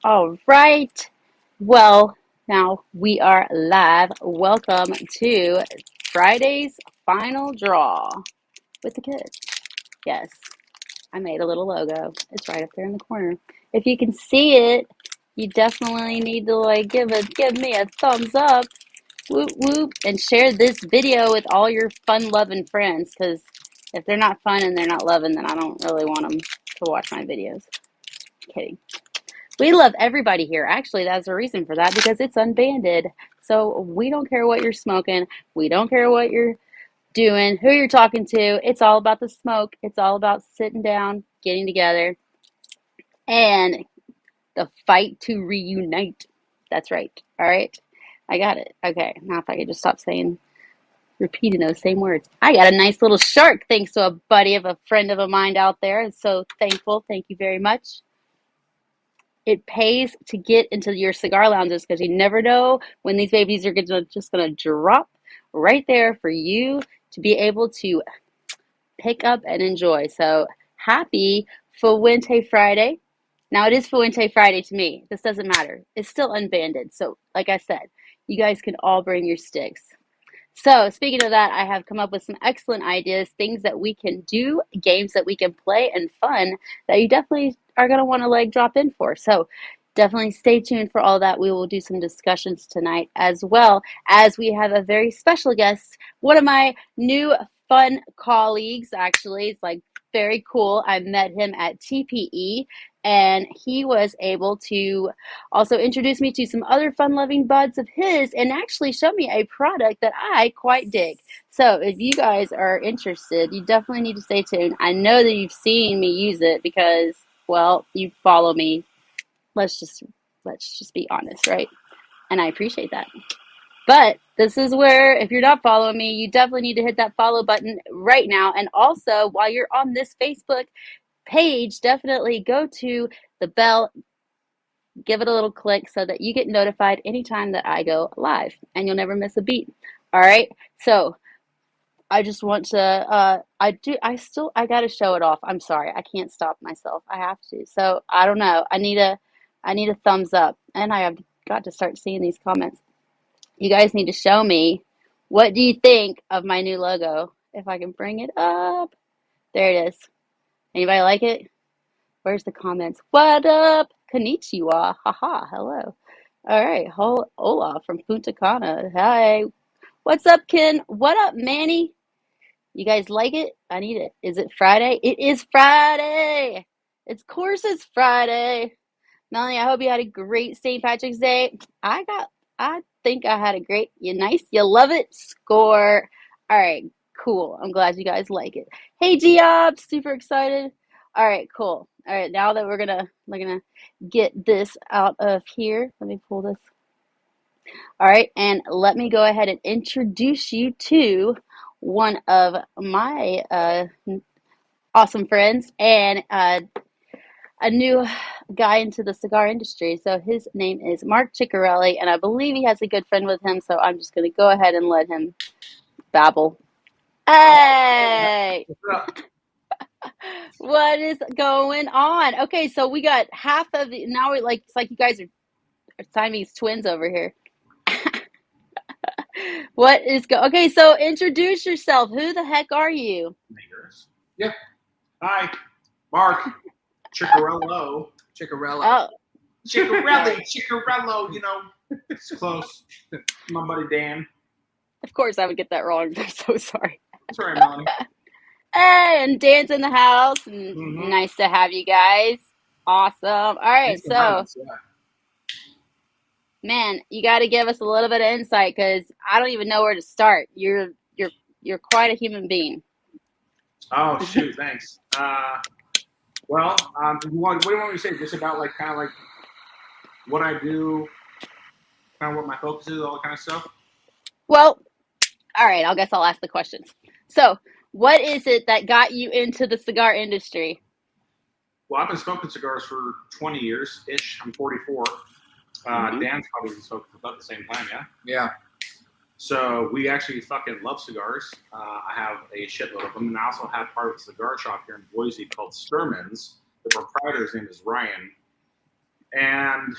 All right. Well, now we are live. Welcome to Friday's final draw with the kids. Yes, I made a little logo. It's right up there in the corner. If you can see it, you definitely need to give me a thumbs up. Whoop whoop, and share this video with all your fun loving friends, because if they're not fun and they're not loving, then I don't really want them to watch my videos. Kidding. We love everybody here. Actually, that's a reason for that, because it's unbanded. So we don't care what you're smoking. We don't care what you're doing, who you're talking to. It's all about the smoke. It's all about sitting down, getting together, and the fight to reunite. That's right. All right. I got it. Okay. Now if I could just stop repeating those same words. I got a nice little shark thanks to a buddy of a friend of a mine out there. I'm so thankful. Thank you very much. It pays to get into your cigar lounges, because you never know when these babies are just going to drop right there for you to be able to pick up and enjoy. So happy Fuente Friday. Now it is Fuente Friday to me. This doesn't matter. It's still unbanded. So like I said, you guys can all bring your sticks. So speaking of that, I have come up with some excellent ideas, things that we can do, games that we can play, and fun that you definitely are going to want to drop in for. So definitely stay tuned for all that. We will do some discussions tonight, as well as we have a very special guest, one of my new fun colleagues. Actually, it's very cool. I met him at TPE, and he was able to also introduce me to some other fun-loving buds of his, and actually show me a product that I quite dig. So if you guys are interested, you definitely need to stay tuned. I know that you've seen me use it because, well, you follow me. Let's just be honest, right? And I appreciate that. But this is where, if you're not following me, you definitely need to hit that follow button right now. And also, while you're on this Facebook page, definitely go to the bell, give it a little click so that you get notified anytime that I go live, and you'll never miss a beat. All right. So I just want to, I got to show it off. I'm sorry. I can't stop myself. I have to. So I don't know. I need a thumbs up, and I have got to start seeing these comments. You guys need to show me, what do you think of my new logo? If I can bring it up. There it is. Anybody like it? Where's the comments? What up? Konnichiwa. Haha. Hello. All right. Hola from Punta Cana. Hi. What's up, Ken? What up, Manny? You guys like it? I need it. Is it Friday? It is Friday. Of course it's Friday. Melanie, I hope you had a great St. Patrick's Day. I think I had a great, you love it, score. All right, cool. I'm glad you guys like it. Hey, Geob, super excited. All right, cool. All right, now that we're gonna get this out of here. Let me pull this. All right, and let me go ahead and introduce you to one of my awesome friends, and a new guy into the cigar industry. So his name is Mark Ciccarelli, and I believe he has a good friend with him. So I'm just going to go ahead and let him babble. Hey, what is going on? Okay, so we got half of the, now we it's like you guys are Siamese twins over here. Okay, so introduce yourself. Who the heck are you? Yeah. Hi, Mark Ciccarello. Oh, Ciccarello, it's close. My buddy Dan. of course I would get that wrong. I'm so sorry. That's all right, Melanie. Hey, and Dan's in the house. And Mm-hmm. nice to have you guys. Awesome. All right, so Yeah. man, you got to give us a little bit of insight, because I don't even know where to start. You're quite a human being. Oh, shoot, thanks. Well, what do you want me to say? Just about kind of what I do, kind of what my focus is, all that kind of stuff? Well, all right, I guess I'll ask the questions. So, what is it that got you into the cigar industry? Well, I've been smoking cigars for 20 years-ish. I'm 44. Dan's probably been smoking for about the same time, yeah? Yeah. So we actually fucking love cigars. I have a shitload of them, and I also have part of a cigar shop here in Boise called Sturman's. The proprietor's name is Ryan, And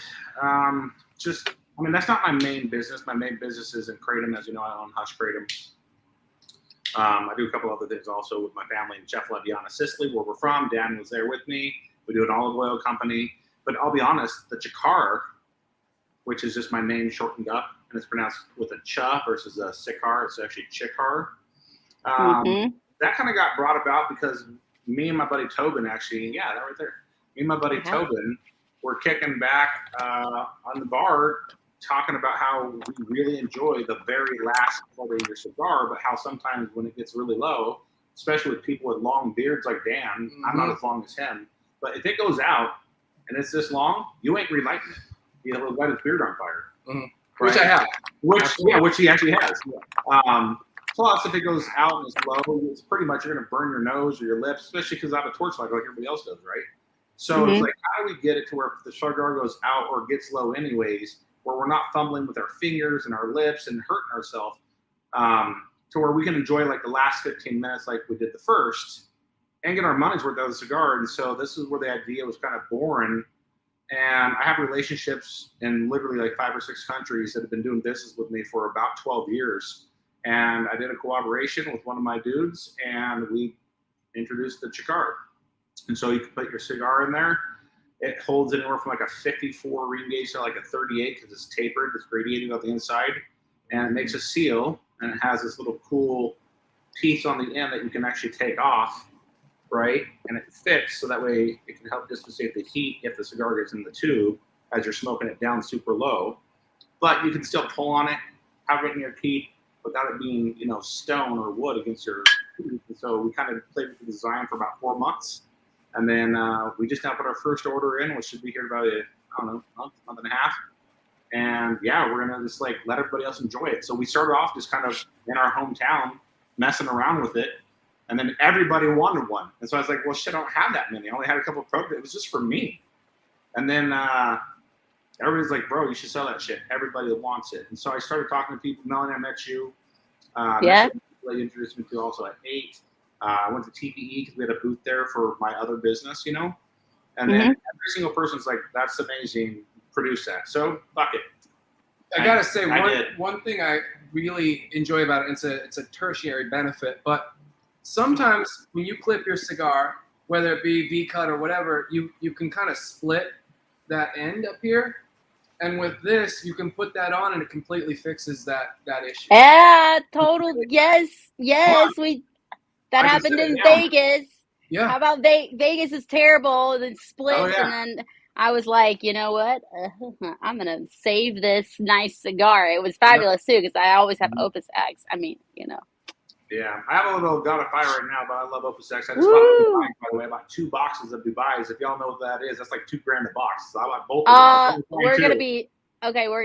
just, I mean, that's not my main business. My main business is in Kratom. As you know, I own Hush Kratom. I do a couple other things also with my family in Cefalabella, Sicily, where we're from. Dan was there with me. We do an olive oil company. But I'll be honest, the Ciccar, which is just my name shortened up, and it's pronounced with a ch versus a Ciccar. It's actually Ciccar. That kind of got brought about because me and my buddy Tobin actually, yeah, that right there. Me and my buddy Tobin were kicking back on the bar talking about how we really enjoy the very last part of your cigar, but how sometimes when it gets really low, especially with people with long beards like Dan, I'm not as long as him, but if it goes out and it's this long, you ain't relighting it. He'll light his beard on fire. Right? Which I have. Which he actually has. Plus, if it goes out and it's low, it's pretty much you're going to burn your nose or your lips, especially because I have a torchlight like everybody else does, right? So it's like, how do we get it to where if the cigar goes out or gets low anyways, where we're not fumbling with our fingers and our lips and hurting ourselves, to where we can enjoy like the last 15 minutes like we did the first and get our money's worth out of the cigar. And so this is where the idea was kind of born. And I have relationships in literally like 5 or 6 countries that have been doing business with me for about 12 years. And I did a collaboration with one of my dudes, and we introduced the Ciccar. And so you can put your cigar in there. It holds anywhere from like a 54 ring gauge to like a 38 because it's tapered, it's radiating on the inside, and it makes a seal, and it has this little cool piece on the end that you can actually take off, right? And it fits so that way it can help dissipate the heat if the cigar gets in the tube as you're smoking it down super low. But you can still pull on it, have it in your teeth without it being, you know, stone or wood against your teeth. And so we kind of played with the design for about 4 months. And then we just now put our first order in, which should be here about, I don't know, month and a half. And yeah, we're going to just like let everybody else enjoy it. So we started off just kind of in our hometown, messing around with it. And then everybody wanted one. And so I was like, well, shit, I don't have that many. I only had a couple of programs. It was just for me. And then everybody's like, bro, you should sell that shit. Everybody wants it. And so I started talking to people. Melanie, I met you. Yeah. You introduced me to also at 8. I went to TPE because we had a booth there for my other business, you know. And then every single person's like, that's amazing. Produce that. So, fuck it. I got to say, one thing I really enjoy about it, it's a tertiary benefit, but sometimes when you clip your cigar, whether it be V-cut or whatever, you can kind of split that end up here. And with this, you can put that on and it completely fixes that issue. Yeah, total. Yes. That happened in Vegas. Yeah. How about Vegas is terrible, then splits, and then I was like, you know what? I'm going to save this nice cigar. It was fabulous, too, because I always have Opus X. I mean, you know. Yeah, I have a little God of Fire right now, but I love Opus X. I just bought Dubai, by the way. I bought 2 boxes of Dubai's. If y'all know what that is, that's like $2,000 a box. So I bought both of them. We're gonna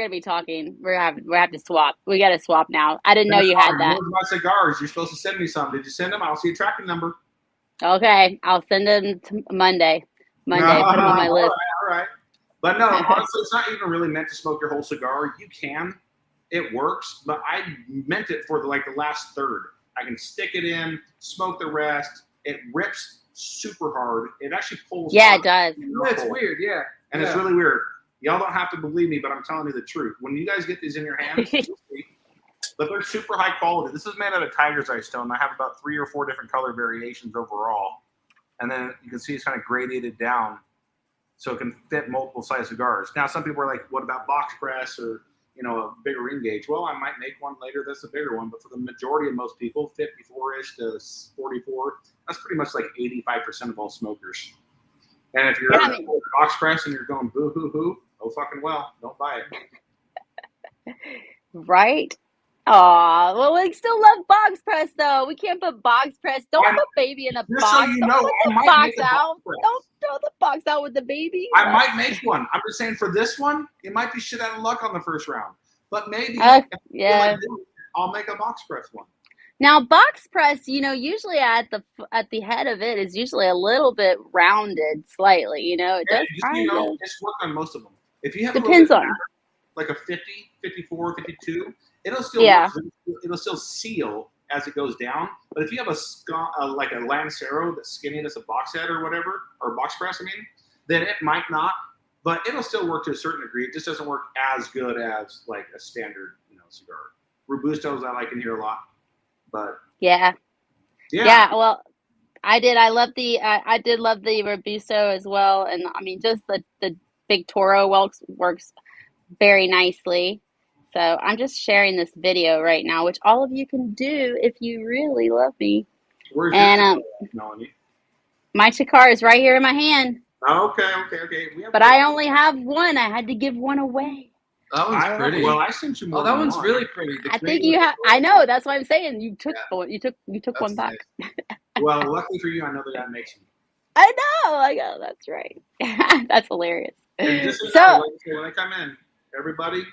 be talking. We have to swap. We got to swap now. I didn't know you had that. My cigars. You're supposed to send me some. Did you send them? I'll see a tracking number. Okay, I'll send them Monday. Put them on my list. All right. But no, honestly, it's not even really meant to smoke your whole cigar. You can. It works, but I meant it for the last third. I can stick it in, smoke the rest. It rips super hard. It actually pulls. Yeah, it does. It's weird, yeah. And it's really weird. Y'all don't have to believe me, but I'm telling you the truth. When you guys get these in your hands, you'll see. But they're super high quality. This is made out of tiger's eye stone. I have about 3 or 4 different color variations overall. And then you can see it's kind of gradated down so it can fit multiple size cigars. Now, some people are like, what about box press or, you know, a bigger ring gauge? Well, I might make one later that's a bigger one. But for the majority of most people, 54-ish to 44, that's pretty much like 85% of all smokers. And if you're a box press and you're going boo-hoo-hoo, oh fucking well, don't buy it. Right? Aw, well, we still love box press, though. We can't put box press. Don't put baby in a box. So you know, put the box out. Don't throw the box out with the baby. I might make one. I'm just saying for this one, it might be shit out of luck on the first round. But maybe I'll make a box press one. Now, box press, you know, usually at the head of it is usually a little bit rounded slightly. You know, it does kind of. It's work on most of them. If you have depends on like a 50, 54, 52, it'll still seal as it goes down. But if you have like a Lancero that's skinny as a box head or whatever, or box press, I mean, then it might not. but it'll still work to a certain degree. It just doesn't work as good as like a standard, cigar. Robustos I like in here a lot, but Yeah. Well, I did. I did love the Robusto as well, and I mean, just the Big Toro works very nicely. So I'm just sharing this video right now, which all of you can do if you really love me. Where's and your Melanie? My Ciccar is right here in my hand. Okay. But I only have one. I had to give one away. That one's pretty. Well, I sent you more. Oh, that one's really pretty. I think you have. I know. That's what I'm saying. You took one. You took one back. Nice. Well, luckily for you, I know the guy makes them. I know. That's right. That's hilarious. And just so when I come in, everybody,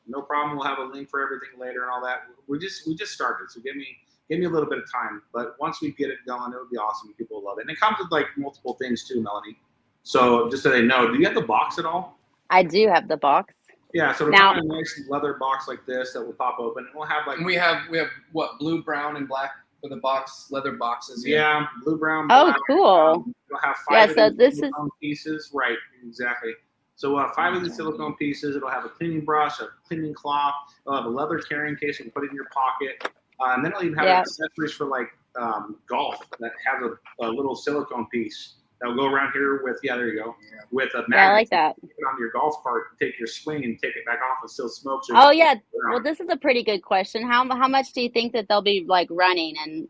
no problem. We'll have a link for everything later and all that. We just started, so give me a little bit of time. But once we get it going, it would be awesome. People will love it. And it comes with like multiple things too, Melanie. So just so they know, do you have the box at all? I do have the box. Yeah, so it'll come in a nice leather box like this that will pop open, and we'll have like. And we have what, blue, brown, and black for the leather boxes. Yeah, blue, brown. Oh, black, cool. We'll have 5 so of this these silicone pieces, right? Exactly. So we'll have 5 of these silicone pieces. It'll have a cleaning brush, a cleaning cloth. It'll have a leather carrying case you can put it in your pocket, and then it'll even have accessories for like golf that have a little silicone piece. That'll go around here with, there you go, with a magnet. I like that. You put it on your golf cart, take your swing and take it back off and still smoke. So well, this is a pretty good question. How much do you think that they'll be like running? And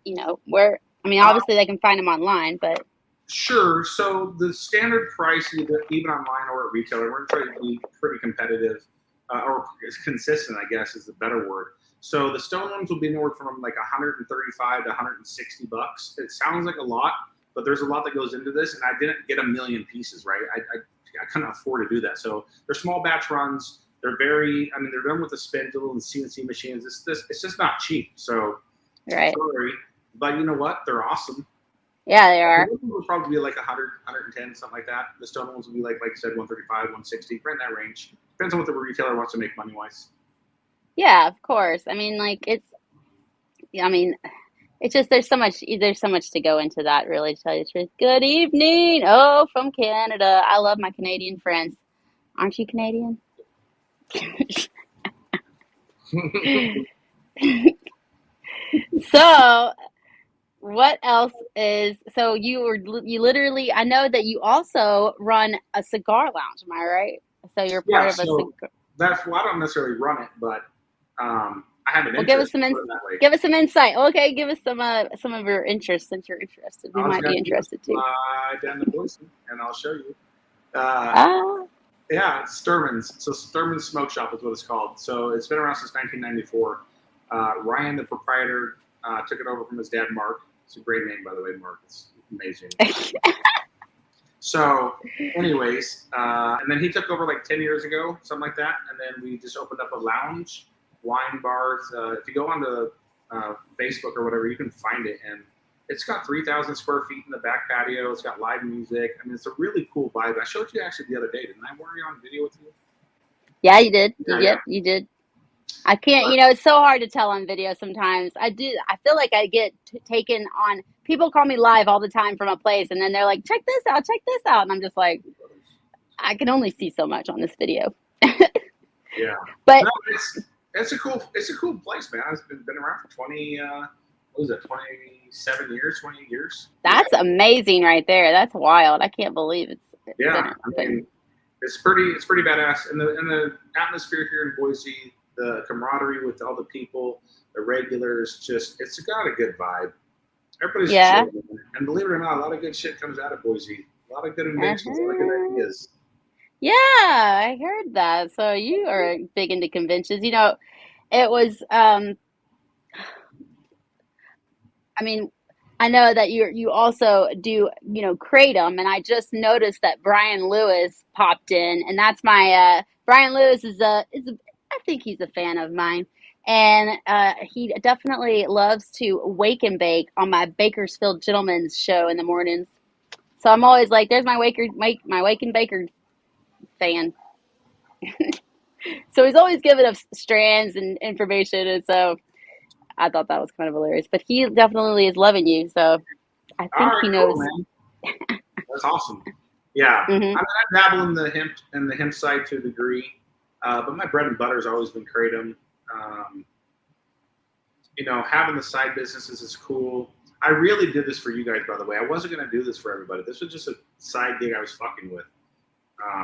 where? I mean, obviously they can find them online, but. Sure. So the standard price, even online or at retailer, we're trying to be pretty competitive, or consistent, I guess is the better word. So the stone ones will be anywhere from like 135 to 160 bucks. It sounds like a lot, but there's a lot that goes into this, and I didn't get a million pieces, right? I couldn't afford to do that. So they're small batch runs. They're they're done with the spindle and CNC machines. It's just not cheap. So right. Sorry, but you know what? They're awesome. Yeah, they are. The wood will probably be like 100, 110, something like that. The stone ones will be like I said, 135, 160, right in that range. Depends on what the retailer wants to make money wise. Yeah, of course. I mean, like it's just there's so much to go into that, really, to tell you the truth. Good evening. Oh, from Canada. I love my Canadian friends. Aren't you Canadian? So, what else is you literally, I know that you also run a cigar lounge, am I right? So you're part of a cigar. I don't necessarily run it, but I have an interest. Give us some insight. Okay, give us some of your interests since you're interested. We might be interested too. Down to Boise, and I'll show you. Yeah, Sturman's. So Sturman's Smoke Shop is what it's called. So it's been around since 1994. Ryan, the proprietor, took it over from his dad, Mark. It's a great name, by the way, Mark. It's amazing. So, anyways, and then he took over like 10 years ago, something like that. And then we just opened up a lounge, wine bars. If you go onto Facebook or whatever, you can find it. And it's got 3,000 square feet in the back patio. It's got live music. I mean, it's a really cool vibe. I showed you actually the other day, didn't I? Were you on video with you? Yeah, you did. You did. I can't, it's so hard to tell on video sometimes. I feel like I get taken on. People call me live all the time from a place, and then they're like, check this out. And I'm just like, I can only see so much on this video. Yeah. But no, it's a cool place, man. It's been around for 27 years, 28 years. That's amazing right there. That's wild. I can't believe it's I mean, it's pretty badass. And the atmosphere here in Boise, the camaraderie with all the people, the regulars, it's got a good vibe. Everybody's chill, and believe it or not, a lot of good shit comes out of Boise. A lot of good inventions, a lot of good ideas. Yeah, I heard that. So you are big into conventions. It was. I mean, I know that you also do Kratom, and I just noticed that Brian Lewis popped in, and that's my Brian Lewis is I think he's a fan of mine. And he definitely loves to wake and bake on my Bakersfield Gentleman's show in the mornings. So I'm always like, there's my wake and baker fan. So he's always giving us strands and information. And so I thought that was kind of hilarious. But he definitely is loving you. So I think he knows. Cool, man. That's awesome. Yeah, Mm-hmm. I mean, I dabble in the hemp side to a degree, but my bread and butter has always been kratom. You know, having the side businesses is cool. I really did this for you guys, by the way. I wasn't going to do this for everybody. This was just a side gig I was fucking with.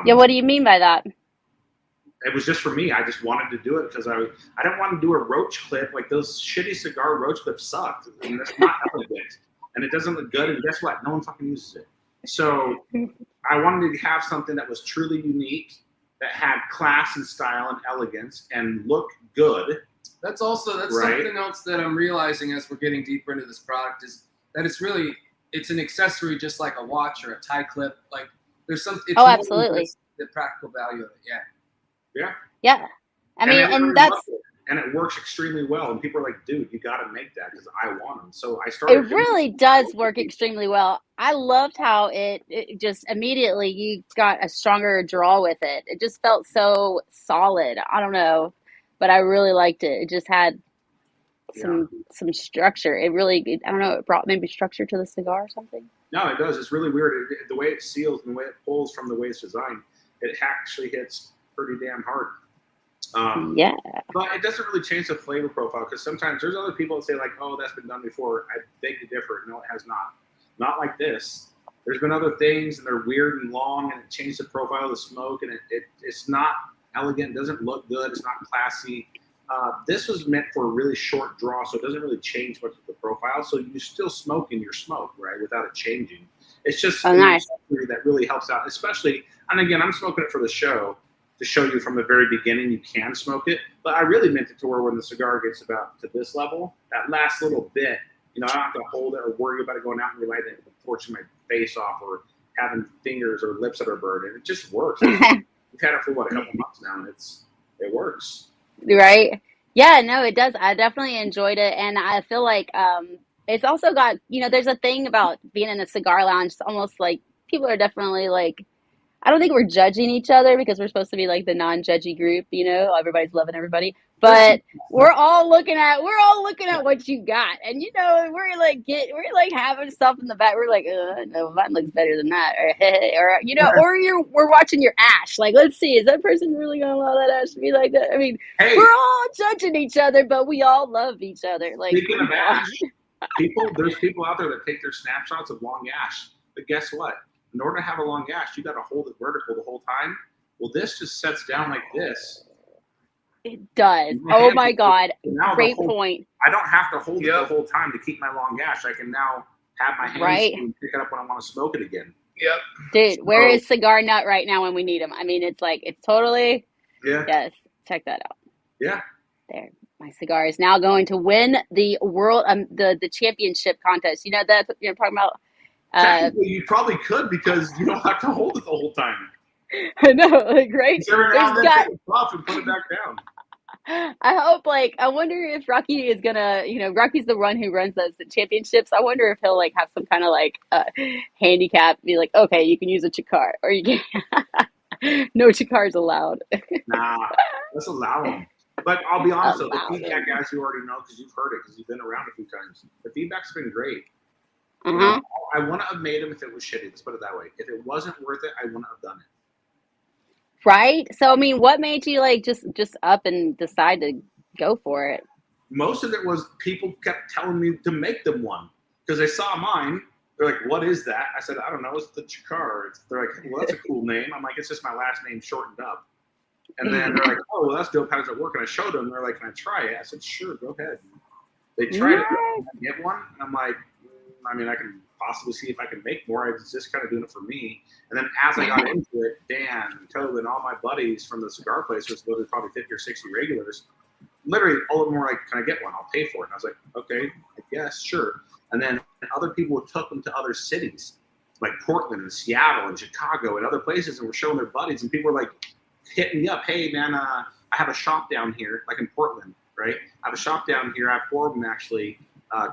Yeah, what do you mean by that? It was just for me. I just wanted to do it because I didn't want to do a roach clip. Like those shitty cigar roach clips sucked. And that's not elegant. And it doesn't look good. And guess what? No one fucking uses it. So I wanted to have something that was truly unique, that had class and style and elegance and look good. That's something else that I'm realizing as we're getting deeper into this product is that it's an accessory just like a watch or a tie clip. Like there's some. It's absolutely. The practical value of it. Yeah. Yeah. Yeah. I mean, and that's. And it works extremely well. And people are like, dude, you got to make that because I want them. So I started. It really does work extremely well. I loved how it just immediately you got a stronger draw with it. It just felt so solid. I don't know, but I really liked it. It just had some structure. It really, I don't know, it brought maybe structure to the cigar or something. No, it does. It's really weird. The way it seals and the way it pulls from the way it's designed, it actually hits pretty damn hard. Yeah. But it doesn't really change the flavor profile because sometimes there's other people that say like, oh, that's been done before. I beg to differ. No, it has not. Not like this. There's been other things and they're weird and long and it changed the profile of the smoke and it's not elegant. It doesn't look good. It's not classy. This was meant for a really short draw, so it doesn't really change much of the profile. So you're still smoking your smoke, right, without it changing. It's just nice. That really helps out, especially, and again, I'm smoking it for the show, to show you from the very beginning you can smoke it. But I really meant it to where when the cigar gets about to this level, that last little bit, you know, I don't have to hold it or worry about it going out and relighting it, torching my face off or having fingers or lips that are burned. And it just works. We've had it for, what, a couple months now, and it works. Right. Yeah, no, it does. I definitely enjoyed it. And I feel like it's also got, you know, there's a thing about being in a cigar lounge. It's almost like people are definitely like, I don't think we're judging each other because we're supposed to be like the non-judgy group, you know, everybody's loving everybody, but we're all looking at what you got. And, you know, we're like having stuff in the back. We're like, no, mine looks better than that. Or you know, or we're watching your ash. Like, let's see, is that person really going to allow that ash to be like that? I mean, we're all judging each other, but we all love each other. Like, speaking of ash, there's people out there that take their snapshots of long ash, but guess what? In order to have a long ash, you got to hold it vertical the whole time. Well, this just sets down like this. It does. Oh my God. Great point. I don't have to hold it the whole time to keep my long ash. I can now have my hands and pick it up when I want to smoke it again. Yep. Dude, where is Cigar Nut right now when we need him? I mean, it's like, it's totally. Yeah. Yes. Check that out. Yeah. There. My cigar is now going to win the world, the championship contest. You know, that's what you're talking about. Technically, you probably could because you don't have to hold it the whole time. I know, like, right? Every now and then, take it off and put it back down. I hope, like, I wonder if Rocky is gonna, you know, Rocky's the one who runs those championships. I wonder if he'll like have some kind of like handicap, be like, okay, you can use a Ciccar, or you can't. No Ciccars allowed. Nah, let's allow them. But I'll be honest, though, the feedback, guys, you already know because you've heard it because you've been around a few times. The feedback's been great. You know, I wouldn't have made them if it was shitty. Let's put it that way. If it wasn't worth it, I wouldn't have done it. Right. So, I mean, what made you like just up and decide to go for it? Most of it was people kept telling me to make them one because they saw mine. They're like, "What is that?" I said, "I don't know. It's the Ciccar." They're like, "Well, that's a cool name." I'm like, "It's just my last name shortened up." And then they're like, "Oh, well, that's dope. How does it work?" And I showed them. They're like, "Can I try it?" I said, "Sure, go ahead." They tried it. Get one, and I'm like, I mean, I can possibly see if I can make more. I was just kind of doing it for me. And then as I got into it, Dan, Tobe, and all my buddies from the cigar place, was literally probably 50 or 60 regulars, literally all of them were like, "Can I get one? I'll pay for it." And I was like, "Okay, I guess, sure." And then other people took them to other cities, like Portland and Seattle and Chicago and other places, and were showing their buddies. And people were like hitting me up, "Hey, man, I have a shop down here, like in Portland, right? I have a shop down here. I have 4 of them, actually.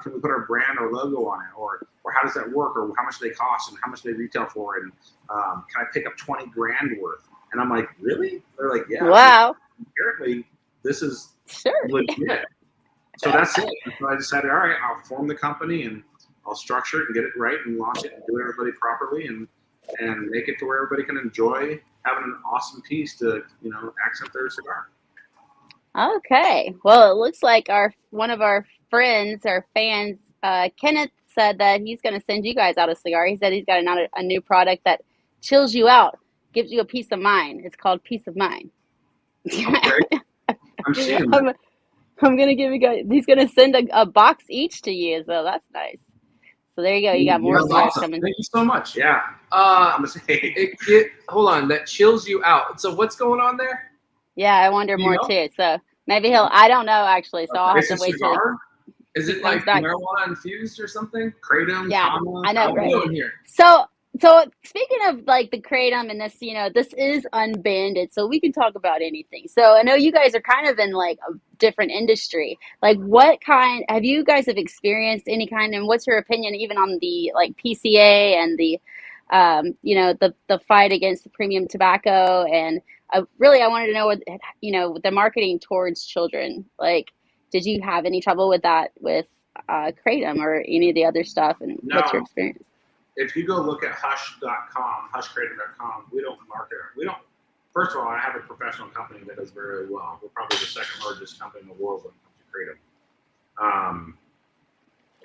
Can we put our brand or logo on it? Or how does that work? Or how much do they cost and how much do they retail for? And can I pick up 20 grand worth?" And I'm like, "Really?" They're like, "Yeah." Wow. Apparently, this is legit. So that's it. So I decided, all right, I'll form the company and I'll structure it and get it right and launch it and do everybody properly. And and make it to where everybody can enjoy having an awesome piece to, accent their cigar. Okay. Well, it looks like one of our friends or fans, Kenneth, said that he's going to send you guys out a cigar. He said he's got a new product that chills you out, gives you a peace of mind. It's called Peace of Mind. Okay. I'm seeing that. I'm gonna give you guys. He's gonna send a box each to you, so that's nice. So there you go. You got more That's cigars awesome. coming. Thank you so much. Yeah. I'm gonna say. Hold on. That chills you out. So what's going on there? Yeah, I wonder more too. So maybe he'll. I don't know actually. So I'll have to wait till. Is it like marijuana infused or something? Kratom. Yeah, I know. Right? Here. So speaking of like the kratom and this, this is unbanded, so we can talk about anything. So I know you guys are kind of in like a different industry. Like, what kind have you guys have experienced any kind, and what's your opinion even on the like PCA and the, the fight against the premium tobacco? And I wanted to know what the marketing towards children. Like, did you have any trouble with that with kratom or any of the other stuff? And what's your experience? If you go look at hushkratom.com, we don't market it. We don't. First of all, I have a professional company that does very well. We're probably the second largest company in the world when it comes to kratom.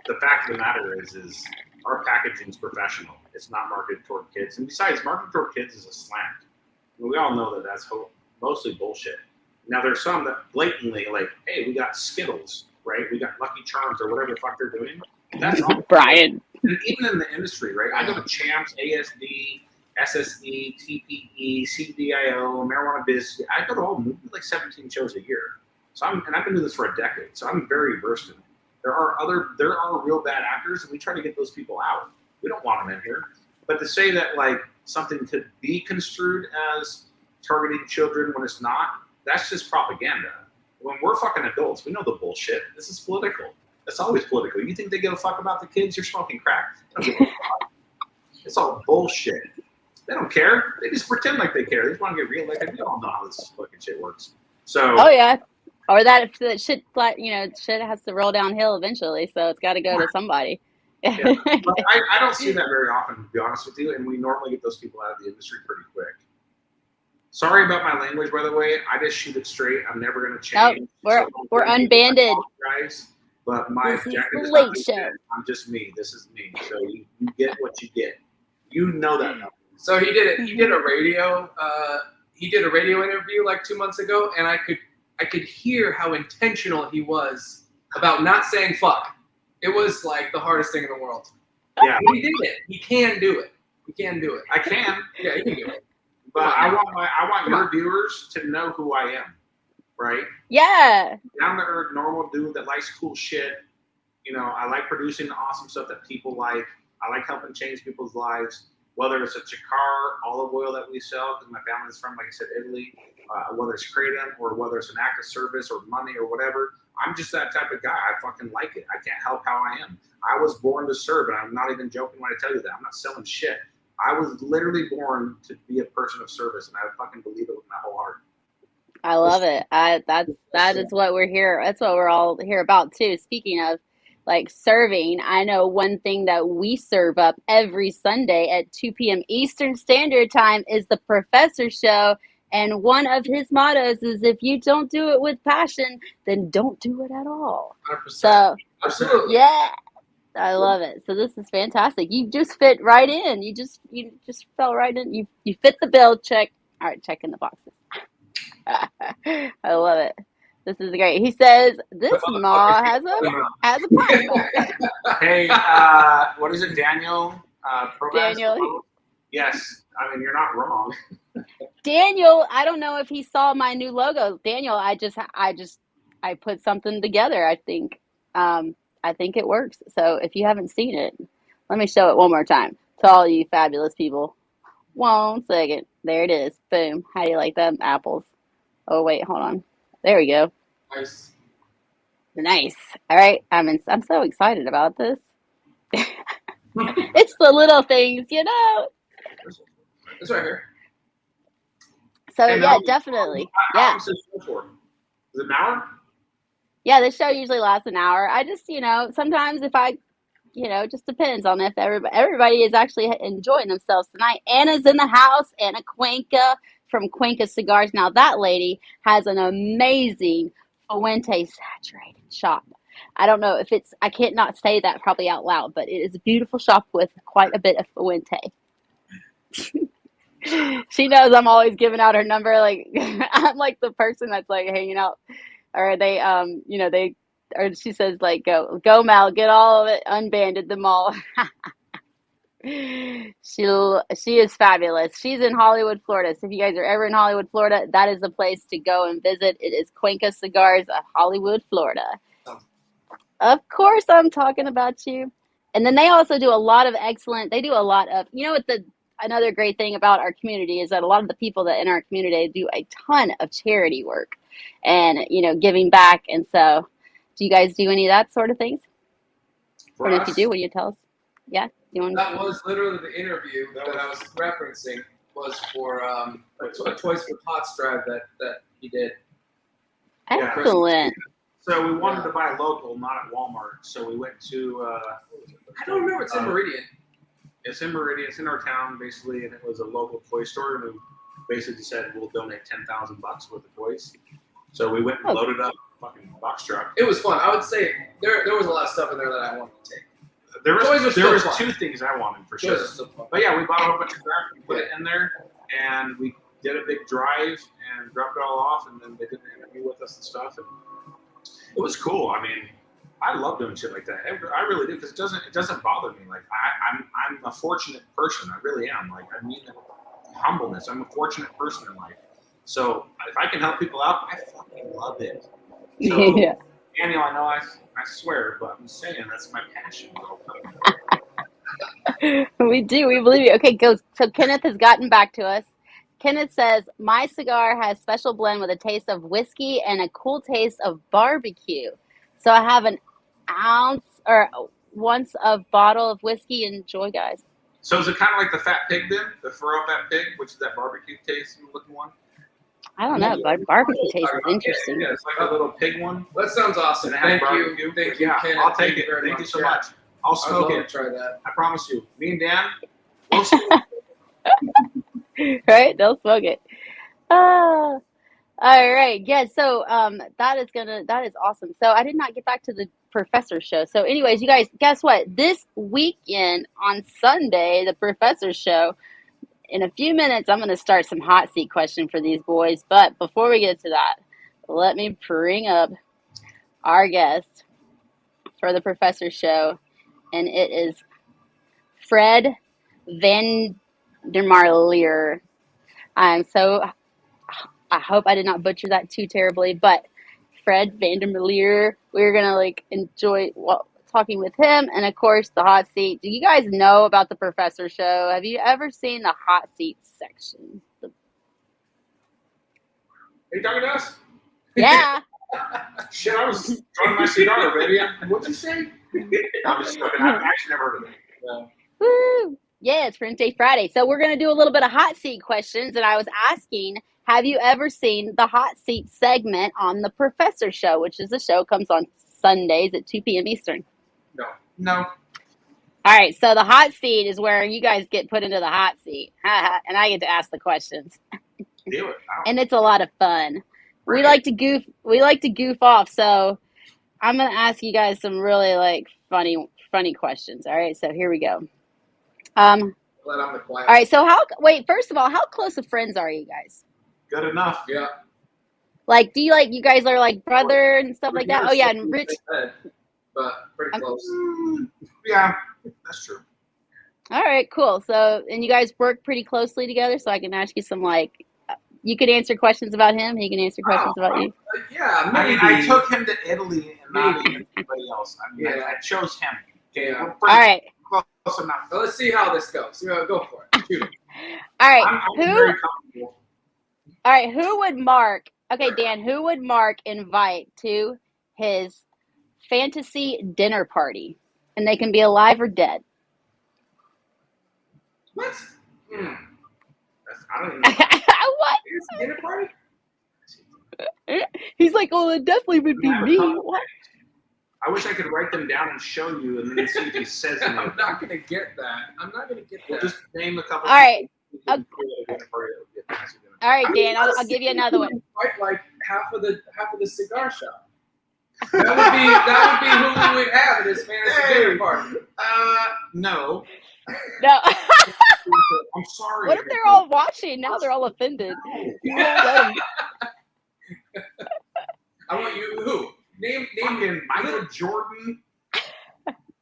The fact of the matter is our packaging is professional. It's not marketed toward kids. And besides, marketed toward kids is a slant. We all know that that's mostly bullshit. Now, there's some that blatantly like, hey, we got Skittles, right? We got Lucky Charms or whatever the fuck they're doing. That's all. Brian. And even in the industry, right? I go to Champs, ASD, SSE, TPE, CDIO, Marijuana Biz. I go to all like 17 shows a year. So I've been doing this for a decade. So I'm very versed in it. There are real bad actors, and we try to get those people out. We don't want them in here. But to say that like something could be construed as targeting children when it's not, that's just propaganda. When we're fucking adults, we know the bullshit. This is political. It's always political. You think they give a fuck about the kids? You're smoking crack. They don't give a fuck. It's all bullshit. They don't care. They just pretend like they care. They just want to get reelected. We all know how this fucking shit works. So. Oh yeah. Or that shit, shit has to roll downhill eventually, so it's got to go to somebody. Yeah. But I don't see that very often, to be honest with you, and we normally get those people out of the industry pretty quick. Sorry about my language, by the way. I just shoot it straight. I'm never going to change. Nope, we're unbanded. Guys, but my objective is late show. I'm just me. This is me. So you get what you get. You know that. So he did it. He did a radio. He did a radio interview like 2 months ago, and I could hear how intentional he was about not saying fuck. It was like the hardest thing in the world. Yeah, he did it. He can do it. He can do it. I can. Yeah, he can do it. But I want your viewers to know who I am, right? Yeah. Down to earth, normal dude that likes cool shit. I like producing awesome stuff that people like. I like helping change people's lives. Whether it's a Ciccar olive oil that we sell, because my family's from, like I said, Italy. Whether it's kratom or whether it's an act of service or money or whatever. I'm just that type of guy. I fucking like it. I can't help how I am. I was born to serve, and I'm not even joking when I tell you that. I'm not selling shit. I was literally born to be a person of service, and I fucking believe it with my whole heart. I love it. That is what we're here. That's what we're all here about too. Speaking of like serving, I know one thing that we serve up every Sunday at 2 p.m. Eastern Standard Time is the Professor Show. And one of his mottos is, if you don't do it with passion, then don't do it at all. 100%. So, absolutely. Yeah, I love it. So this is fantastic. You just fit right in. You just fell right in. You fit the bill. Check. All right, check in the boxes. I love it. This is great. He says this maw has a partner. Hey, what is it, Daniel? Daniel. Yes, I mean you're not wrong. Daniel, I don't know if he saw my new logo. Daniel, I put something together. I think it works. So if you haven't seen it, let me show it one more time to all you fabulous people. 1 second. There it is. Boom. How do you like them apples? Oh wait, hold on. There we go. Nice. Nice. All right. I'm so excited about this. It's the little things, It's right here. So yeah, definitely. Yeah. Is it an hour? Yeah, this show usually lasts an hour. I just, sometimes if I, it just depends on if everybody is actually enjoying themselves tonight. Anna's in the house. Anna Cuenca from Cuenca Cigars. Now that lady has an amazing Fuente saturated shop. I don't know if I can't not say that probably out loud, but it is a beautiful shop with quite a bit of Fuente. She knows I'm always giving out her number. Like I'm like the person that's like hanging out, or or she says like, go Mal, get all of it, unbanded them all. She is fabulous. She's in Hollywood, Florida. So if you guys are ever in Hollywood, Florida, that is the place to go and visit. It is Cuenca Cigars of Hollywood, Florida. Of course, I'm talking about you. And then they also do a lot of they do a lot of, another great thing about our community is that a lot of the people that in our community do a ton of charity work and, giving back. And so do you guys do any of that sort of things? Or if you do, will you tell us? Yeah. That was literally the interview that I was referencing was for a Toys for Tots drive that he did. Excellent. So we wanted to buy local, not at Walmart. So we went to I don't remember. It's in Meridian. It's in Meridian. It's in our town, basically, and it was a local toy store. And we basically said we'll donate $10,000 worth of toys. So we went and loaded up a fucking box truck. It was fun. I would say there was a lot of stuff in there that I wanted to take. There was two things I wanted for sure. But yeah, we bought a whole bunch of crap and put it in there, and we did a big drive and dropped it all off, and then they did an interview with us and stuff, and it was cool. I mean, I love doing shit like that. I really do, because it doesn't bother me. Like I'm a fortunate person. I really am. Like I mean humbleness. I'm a fortunate person in life. So if I can help people out, I fucking love it. So, yeah. Daniel, I know I swear, but I'm saying that's my passion. We do. We believe you. Okay, so Kenneth has gotten back to us. Kenneth says, my cigar has special blend with a taste of whiskey and a cool taste of barbecue. So I have an once of bottle of whiskey. Enjoy, guys. So is it kind of like the Fat Pig then? The Furrow Fat Pig, which is that barbecue taste looking one? I don't know, but barbecue taste is interesting. Yeah, it's like a little pig one. That sounds awesome. Thank you. Thank you, Kenneth. I'll take it. Thank you so much. I'll smoke it. Try that. I promise you. Me and Dan, we'll smoke it. Right? They'll smoke it. All right. Yeah, so that is awesome. So I did not get back to the Professor Show. So anyways, you guys, guess what? This weekend on Sunday, the Professor Show, in a few minutes, I'm going to start some hot seat question for these boys. But before we get to that, let me bring up our guest for the Professor Show, and it is Fred Vandermarleer. I hope I did not butcher that too terribly, but Fred Vandermarleer, we're going to enjoy talking with him, and of course the hot seat. Do you guys know about the Professor Show? Have you ever seen the hot seat section? Are you talking to us? Yeah. Shit, I was throwing my cigar already. What'd you say? I'm just joking. I've actually never heard of it. Yeah. Woo! Yeah, it's Frente Friday. So we're going to do a little bit of hot seat questions, and I was asking, have you ever seen the hot seat segment on the Professor Show, which is the show comes on Sundays at 2 p.m. Eastern? No. All right, so the hot seat is where you guys get put into the hot seat, and I get to ask the questions. Do it. And it's a lot of fun. Right. We like to goof off, so I'm gonna ask you guys some really funny questions. All right, so here we go. All right, so first of all, how close of friends are you guys? Good enough. Yeah. Do you guys are brother and stuff like that? Oh yeah, and Rich. But pretty close. Yeah, that's true. All right, cool. So, and you guys work pretty closely together, so I can ask you some you could answer questions about him. He can answer questions about you. Yeah, maybe. I took him to Italy and not anybody else. I chose him. Okay, yeah. All right. Close enough. So let's see how this goes. Go for it. Shoot. All right. I'm very comfortable. All right. Who would Mark? Okay, Dan. Who would Mark invite to his fantasy dinner party? And they can be alive or dead. What? I don't even know. What? Dinner party? He's like, oh, it definitely would be me. What? I wish I could write them down and show you, and then see if he says anything. I'm not gonna get that. I'm not gonna get that. We'll just name a couple. All right. All right, Dan. I'll give you another one. Like half of the cigar shop. That would be who we would have at this fantasy dinner party. No. No. I'm sorry. What if they're all watching? Now they're all offended. I want you who? Name Michael Jordan.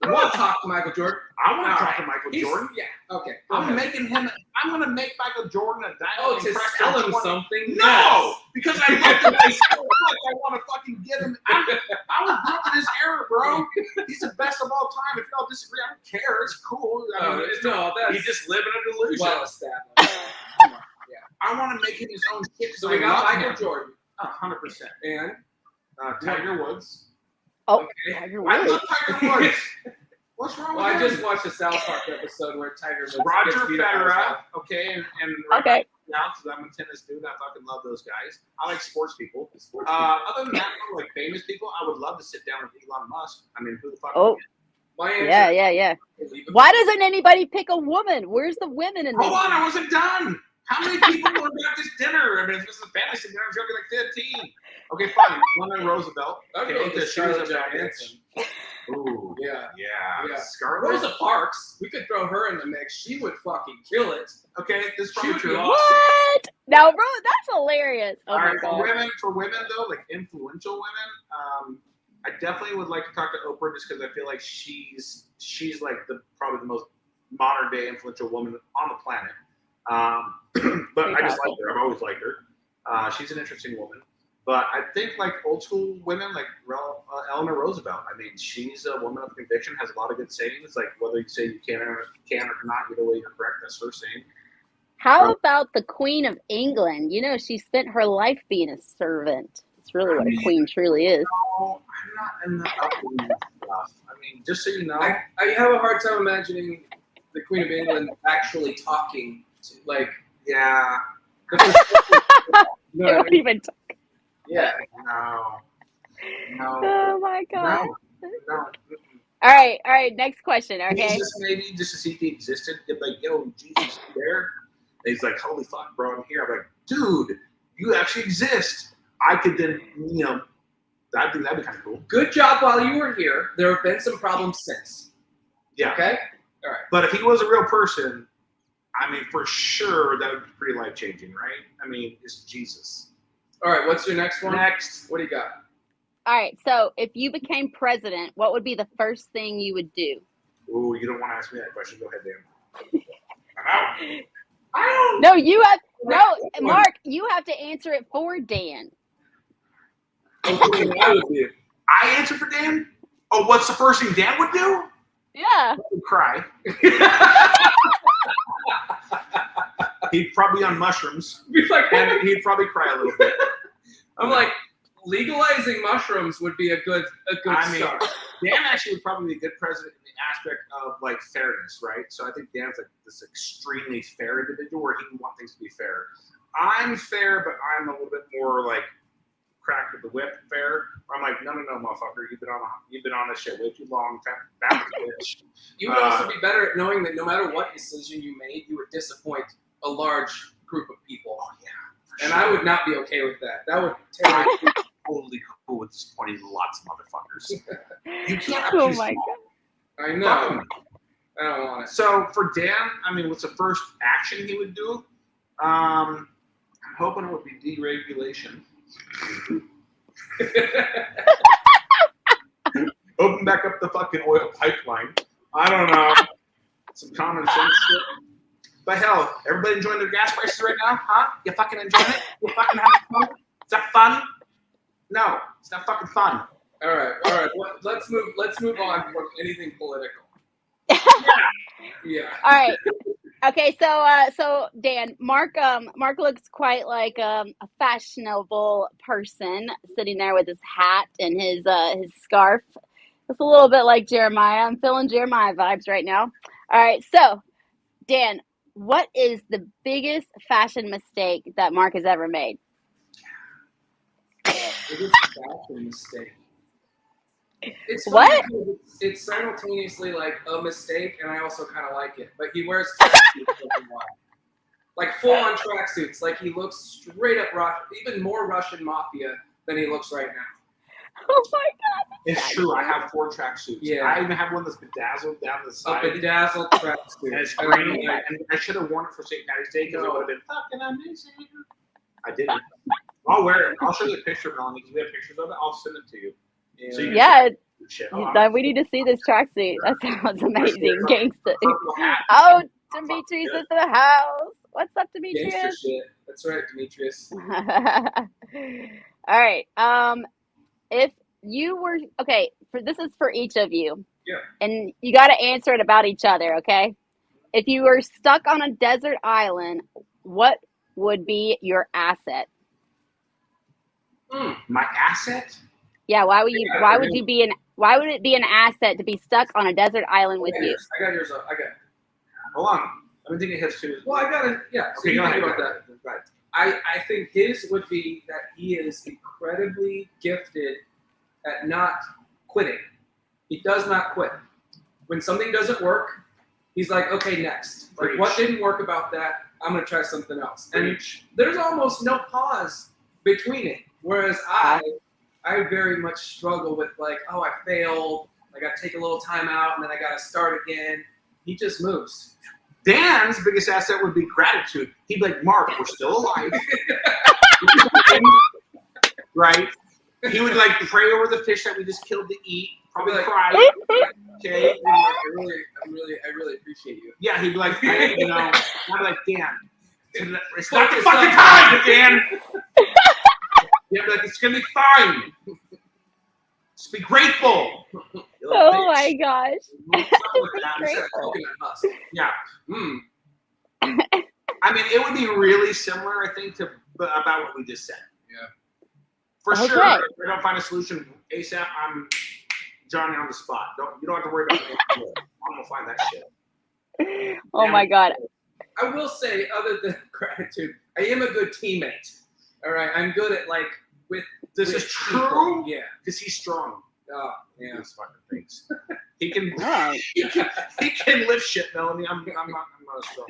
I want to talk to Michael Jordan. I want to talk to Michael Jordan. Yeah. Okay. I'm going to make Michael Jordan a diamond. To sell him something? No, yes. Because I love the guy so much. I want to fucking get him. I was built in his era, bro. He's the best of all time. If y'all disagree, I don't care. It's cool. He just lived in a delusion. Well established. I want to make him his own shit. So we got Michael Jordan. 100%. And Tiger Woods. Oh, okay. Tiger Woods. I love Tiger Woods. What's wrong with I him? just watched a South Park episode where Tiger Woods Roger Federer, okay, and okay. Now, because I'm a tennis dude, I fucking love those guys. I like sports people. Other than that, like famous people, I would love to sit down with Elon Musk. I mean, who the fuck? Oh, my answer, yeah. Why doesn't anybody pick a woman? Where's the women in this? Hold on, I wasn't done. How many people were at this dinner? I mean, if this is a fantasy dinner, it's going to be like 15. Okay, fine. Woman Roosevelt. Okay, because she was a Johansson. Ooh, yeah. Scarlett. Rosa Parks. We could throw her in the mix. She would fucking kill it. Okay, this she would be true. awesome. What? Now, bro, that's hilarious. Oh all my right, God. for women though, like influential women, I definitely would like to talk to Oprah just because I feel like she's like probably the most modern day influential woman on the planet. But I just like her. I've always liked her. She's an interesting woman. But I think like old school women, like Eleanor Roosevelt. I mean, she's a woman of conviction, has a lot of good sayings. Like whether you say you can or not, either way you're correct. That's her saying. How about the Queen of England? You know, she spent her life being a servant. It's really what a queen truly is. No, I'm not in the upbringing stuff. I mean, just so you know, I have a hard time imagining the Queen of England actually talking to, like, yeah. They don't even talk. Yeah. No. Oh my God. No. All right. Next question. Okay. Maybe just to see if he existed. They'd be like, yo, Jesus, you there? And he's like, holy fuck, bro, I'm here. I'm like, dude, you actually exist. I could then, I think that'd be kind of cool. Good job while you were here. There have been some problems since. Yeah. Okay? All right. But if he was a real person, I mean, for sure, that would be pretty life-changing, right? I mean, it's Jesus. All right, what's your next one? Next. What do you got? All right. So if you became president, what would be the first thing you would do? Ooh, you don't want to ask me that question. Go ahead, Dan. I'm out. No, Mark, you have to answer it for Dan. I answer for Dan? Oh, what's the first thing Dan would do? Yeah. Cry. He'd probably be on mushrooms. And he'd probably cry a little bit. I'm like, legalizing mushrooms would be a good start. Dan actually would probably be a good president in the aspect of like fairness, right? So I think Dan's like this extremely fair individual where he can want things to be fair. I'm fair, but I'm a little bit more like crack with the whip fair. I'm like, no, motherfucker, you've been on this shit way too long. Bitch. You would also be better at knowing that no matter what decision you made, you would disappoint a large group of people. Oh yeah. And I would not be okay with that. That would tear me. Totally cool with disappointing lots of motherfuckers. You can't. Oh my God. I know. I don't want it. So for Dan, I mean, what's the first action he would do? I'm hoping it would be deregulation. Open back up the fucking oil pipeline. I don't know. Some common sense shit. But hell, everybody enjoying their gas prices right now? Huh? You fucking enjoying it? You fucking having fun? Is that fun? No, it's not fucking fun. All right. Let's move on from anything political. Yeah. All right. Okay, so Dan, Mark looks quite like a fashionable person sitting there with his hat and his scarf. It's a little bit like Jeremiah. I'm feeling Jeremiah vibes right now. All right, so Dan, what is the biggest fashion mistake that Mark has ever made? Biggest fashion mistake. It's funny What? because it's simultaneously like a mistake, and I also kind of like it. But he wears tracksuits once in a while. Like full-on tracksuits. Like he looks straight up Russian, even more Russian mafia than he looks right now. Oh my God. It's true. I have 4 tracksuits. Yeah. I even have one that's bedazzled down the side. A bedazzled tracksuit. And it's green. And I should have worn it for St. Patty's Day because it would have been fucking amazing. I didn't. I'll wear it. I'll show you a picture, Melanie, because we have pictures of it. I'll send it to you. Yeah. So you can Yeah. shit. We need to see this tracksuit. That sounds amazing. Gangsta. Purple hat. Oh, Demetrius is in the house. What's up, Gangster Demetrius? shit. That's right, Demetrius. All right. If you were this is for each of you. Yeah. And you got to answer it about each other, okay? If you were stuck on a desert island, what would be your asset? My asset? Yeah, why would it be an asset to be stuck on a desert island with you? I got yours up. I got it. Hold on. I've been thinking his too. Well, I got it. Yeah. So Okay, you go think ahead. about that. Right. I think his would be that he is incredibly gifted at not quitting. He does not quit. When something doesn't work, he's like, okay, next. Like, Preach. what didn't work about that? I'm going to try something else. And there's almost no pause between it. Whereas I very much struggle with like, oh, I failed. I got to take a little time out and then I got to start again. He just moves. Dan's biggest asset would be gratitude. He'd be like, Mark, we're still alive. Right? He would like pray over the fish that we just killed to eat. Probably Like, cry. Okay. I really appreciate you. Yeah, he'd be like, I'd be like, Dan, it's not the fucking time, Dan. Yeah, like it's gonna be fine. Just be grateful. Oh my gosh. Yeah. I mean, it would be really similar, I think, to about what we just said. Yeah. For Okay. sure. If we don't find a solution ASAP, I'm Johnny on the spot. You don't have to worry about it. I'm gonna find that shit. Oh my God. I will say, other than gratitude, I am a good teammate. All right, I'm good at like with. This with is true. people. Yeah. Because he's strong. Oh, yeah. These fucking things. He can. Right. He can lift shit, Melanie. I'm not as strong.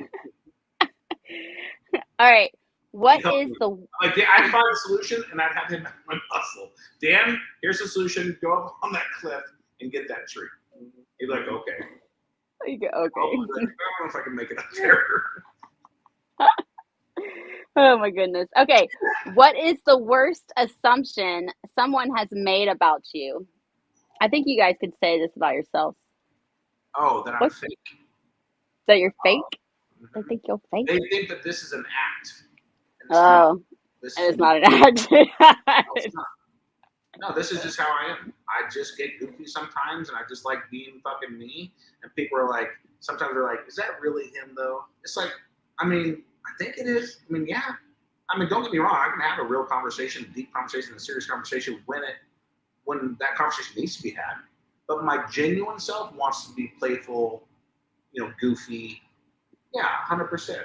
All right. What Help is me. the Like I'd find a solution and I'd have him at my muscle. Dan, here's the solution. Go up on that cliff and get that tree. He'd be like, okay. okay? I don't know if I can make it up there. Oh my goodness. Okay. What is the worst assumption someone has made about you? I think you guys could say this about yourselves. Oh, that I'm What? fake. That you're fake? They think you're fake? They think that this is an act. And Oh, this and it's not an act. No, this is just how I am. I just get goofy sometimes, and I just like being fucking me. And people are like, sometimes they're like, is that really him, though? It's like, I mean, I think it is. I mean, yeah. I mean, don't get me wrong. I can have a real conversation, a deep conversation, a serious conversation when that conversation needs to be had. But my genuine self wants to be playful, goofy. Yeah, 100%.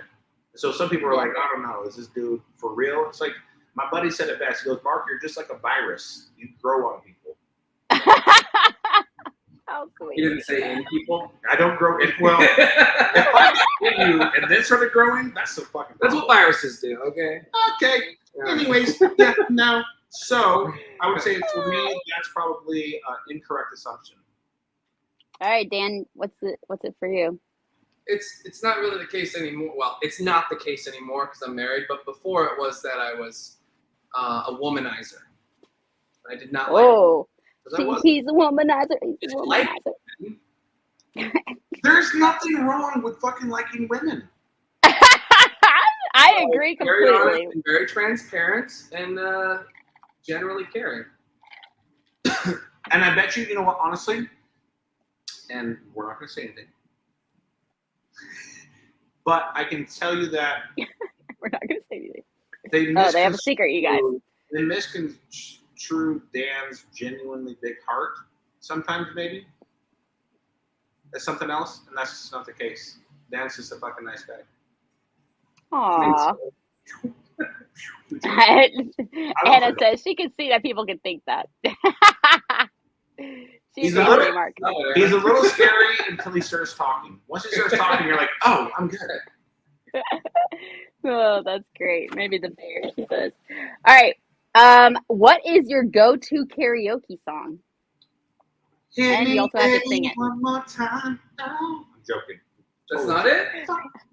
So some people are like, I don't know, is this dude for real? It's like, my buddy said it best. He goes, Mark, you're just like a virus. You grow on people. How sweet. You didn't say in people. I don't grow in. Well, if I get you and then started growing, that's the fucking That's what viruses do. Okay. Okay. Anyways, yeah, no. So I would say for me, that's probably an incorrect assumption. All right, Dan, what's it for you? It's not really the case anymore. Well, it's not the case anymore because I'm married. But before it was that I was a womanizer. I did not like. Oh, I he's a womanizer. He's It's a like- womanizer. There's nothing wrong with fucking liking women. I agree Very honest completely. and very transparent and generally caring. And I bet you know what, honestly, and we're not going to say anything, but I can tell you that We're not going to say anything. they They have a secret, you guys. They misconstrue Dan's genuinely big heart sometimes, maybe. As something else, and that's just not the case. Dan's just a fucking nice guy. Aww. I love Anna her. says she can see that people can think that. He's a little, Mark. he's a little scary until he starts talking. Once he starts talking, you're like, oh, I'm good. Oh, that's great. Maybe the bear, he says. All right. What is your go-to karaoke song? And you also have to sing it. One more time. No. I'm joking. That's not it?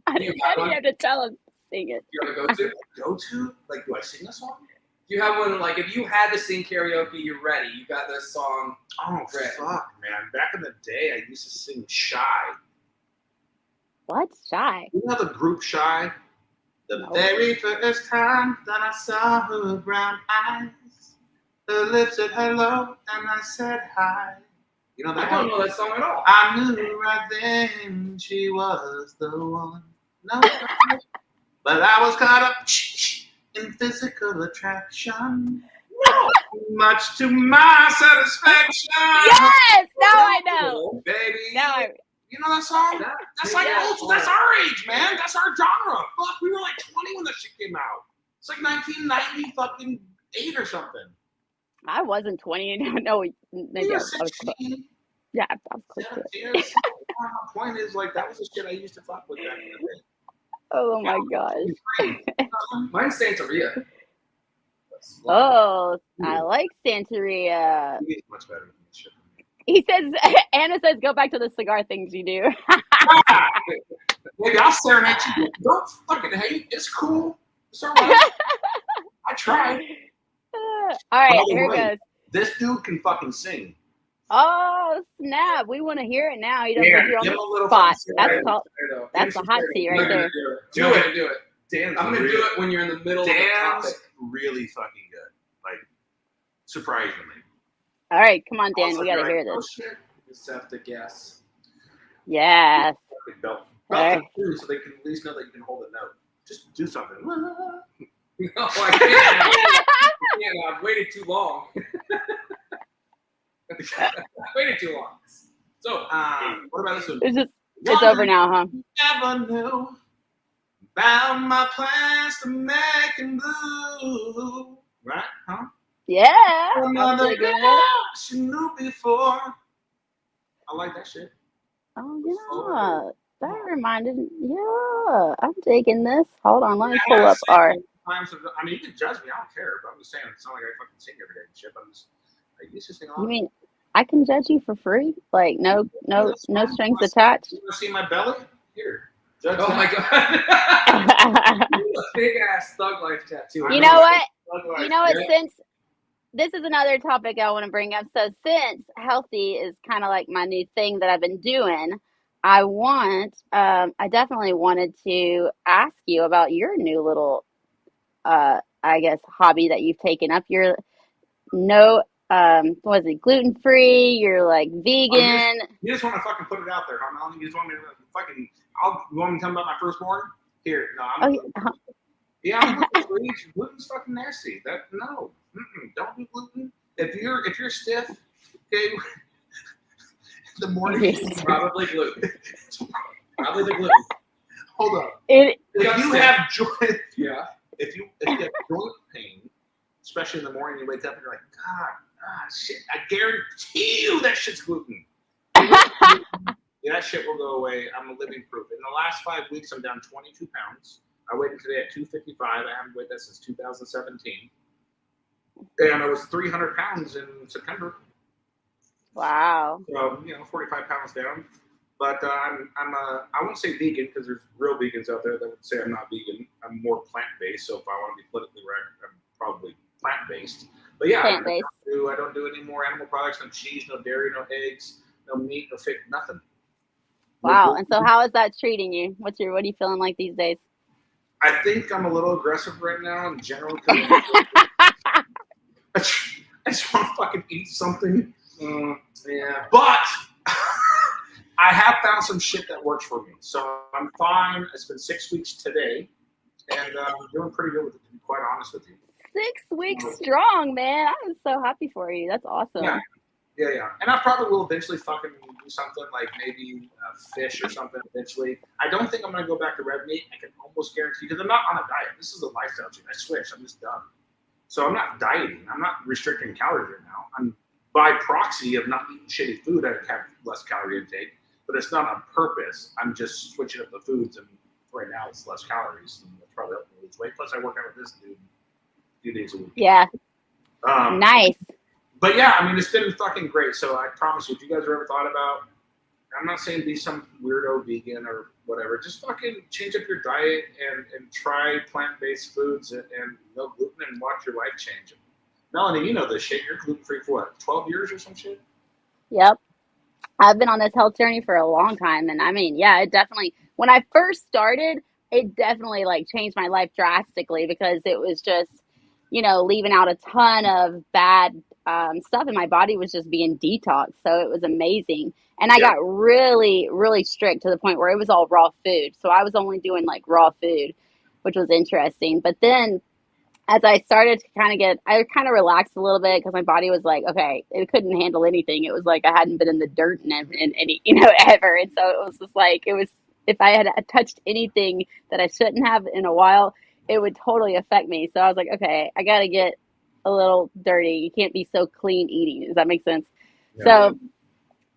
How do you have to tell him to sing it? You have a go-to? Go-to? Like, do I sing a song? Do you have one, like, if you had to sing karaoke, you're ready. You got this song. Oh, ready. Fuck, man. Back in the day, I used to sing Shy. What? Shy? You know the group Shy? The very first time that I saw her brown eyes, her lips said hello, and I said hi. You know that I don't know that song at all. I knew right then she was the one. No, but I was caught up in physical attraction. No, much to my satisfaction. Yes! Now I know. Baby. Now You know that song? That's like old. That's our age, man. That's our genre. Fuck, we were like 20 when that shit came out. It's like 1990 fucking 8 or something. I wasn't 20. No, maybe I was close. Yeah, I was close to it. My point is, like, that was the shit I used to fuck with back in the day. Oh my gosh. Mine's Santeria. Oh, I like Santeria. It's much better than this shit. He says, Anna says, go back to the cigar things you do. Maybe I'll stare at you. Don't fucking hate. It's cool. It's all right. I tried. All right, here it goes. This dude can fucking sing. Oh, snap. We want to hear it now. You don't Yeah, put you on give him a the little spot. fucking That's a hot seat right there. Do it. Dan's I'm going to do it when you're in the middle of the topic. Dan's really fucking good. Like, surprisingly. All right, come on, Dan. Also, We got to like, hear oh, this. shit. Just have to guess. Yes. Belt Right. too, so they can at least know that you can hold a note. Just do something. No, I can't. I've waited too long. Waited too long. So, what about this one? It's over now, huh? Never knew about my plans to make him blue. Right? Huh? Yeah. Another girl she knew before. I like that shit. Oh, yeah. That reminded me. Yeah. I'm taking this. Hold on. Let me pull up our. I mean, you can judge me. I don't care. But I'm just saying, it's not like I fucking sing every day and shit. But I used to sing a lot. You mean I can judge you for free? Like no strings attached? You want to see my belly? Here. Judge oh my God. Big ass thug life tattoo. You know what? You know what? Since this is another topic I want to bring up. So since healthy is kind of like my new thing that I've been doing, I definitely wanted to ask you about your new little, I guess, hobby that you've taken up. You're what is it, gluten-free? You're like vegan. You just want to fucking put it out there, huh, Melanie? You just want me to fucking, you want me to tell me about my firstborn? Here, no, I'm gluten-free. Gluten's fucking nasty. No. Don't do gluten. If you're stiff, okay, the morning probably gluten. Probably the gluten. Hold up. If you have joint, if you have joint pain, especially in the morning, you wake up and you're like, God, shit! I guarantee you that shit's gluten. Yeah, that shit will go away. I'm a living proof. In the last 5 weeks, I'm down 22 pounds. I weighed today at 255. I haven't weighed that since 2017. And I was 300 pounds in September. Wow. So, 45 pounds down. But I wouldn't say vegan because there's real vegans out there that would say I'm not vegan. I'm more plant-based. So if I want to be politically correct, I'm probably plant-based. But yeah, plant-based. I don't do any more animal products, no cheese, no dairy, no eggs, no meat, no fish, nothing. Wow. And so how is that treating you? What are you feeling like these days? I think I'm a little aggressive right now in general. I just want to fucking eat something. Yeah. But I have found some shit that works for me. So I'm fine. It's been 6 weeks today. And I'm doing pretty good with it, to be quite honest with you. 6 weeks strong, man. I'm so happy for you. That's awesome. Yeah. And I probably will eventually fucking do something like maybe fish or something eventually. I don't think I'm going to go back to red meat. I can almost guarantee, because I'm not on a diet. This is a lifestyle change. I switched. I'm just done. So I'm not dieting. I'm not restricting calories right now. I'm by proxy of not eating shitty food, I have less calorie intake, but it's not on purpose. I'm just switching up the foods, and right now it's less calories, and that's probably helping me lose weight. Plus, I work out with this dude a few days a week. Yeah. Nice. But yeah, I mean, it's been fucking great. So I promise you, if you guys have ever thought about, I'm not saying be some weirdo vegan or whatever, just fucking change up your diet and try plant-based foods and no gluten and watch your life change. Melanie, you know this shit. You're gluten-free for what, 12 years or some shit? Yep. I've been on this health journey for a long time. And I mean, yeah, it definitely, when I first started, it definitely like changed my life drastically because it was just, leaving out a ton of bad stuff and my body was just being detoxed. So it was amazing. And I got really, really strict to the point where it was all raw food. So I was only doing like raw food, which was interesting. But then as I started to I kind of relaxed a little bit because my body was like, okay, it couldn't handle anything. It was like I hadn't been in the dirt in any, ever. And so it was just like, if I had touched anything that I shouldn't have in a while, it would totally affect me. So I was like, okay, I got to get a little dirty. You can't be so clean eating. Does that make sense? Yeah.